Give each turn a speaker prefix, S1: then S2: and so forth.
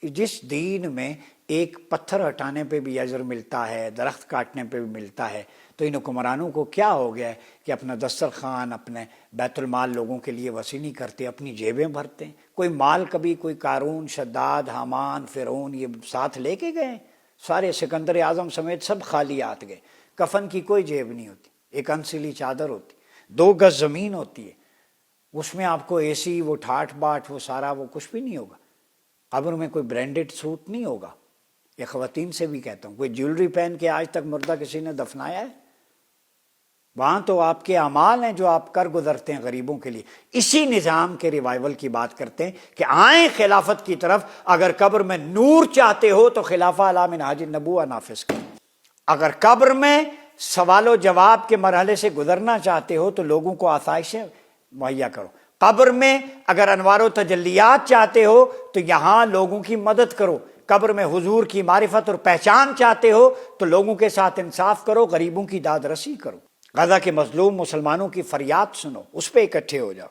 S1: جس دین میں ایک پتھر ہٹانے پہ بھی اجر ملتا ہے، درخت کاٹنے پہ بھی ملتا ہے، تو ان حکمرانوں کو کیا ہو گیا ہے کہ اپنا دسترخوان، اپنے بیت المال لوگوں کے لیے وسیع نہیں کرتے، اپنی جیبیں بھرتے ہیں؟ کوئی مال کبھی کوئی قارون، شداد، حامان، فرعون یہ ساتھ لے کے گئے؟ سارے سکندر اعظم سمیت سب خالیات گئے۔ کفن کی کوئی جیب نہیں ہوتی، ایک انسلی چادر ہوتی، 2 گز زمین ہوتی ہے، اس میں آپ کو اے سی، وہ ٹھاٹھ باٹھ، وہ سارا، وہ کچھ بھی نہیں ہوگا۔ قبر میں کوئی برانڈڈ سوٹ نہیں ہوگا۔ یہ خواتین سے بھی کہتا ہوں، کوئی جیولری پہن کے آج تک مردہ کسی نے دفنایا ہے؟ وہاں تو آپ کے اعمال ہیں جو آپ کر گزرتے ہیں غریبوں کے لیے۔ اسی نظام کے ریوائول کی بات کرتے ہیں کہ آئیں خلافت کی طرف۔ اگر قبر میں نور چاہتے ہو تو خلافہ علی منہاج النبوہ نافذ کرو۔ اگر قبر میں سوال و جواب کے مرحلے سے گزرنا چاہتے ہو تو لوگوں کو آسائشیں مہیا کرو۔ قبر میں اگر انوار و تجلیات چاہتے ہو تو یہاں لوگوں کی مدد کرو۔ قبر میں حضور کی معرفت اور پہچان چاہتے ہو تو لوگوں کے ساتھ انصاف کرو، غریبوں کی داد رسی کرو، غزہ کے مظلوم مسلمانوں کی فریاد سنو، اس پہ اکٹھے ہو جاؤ۔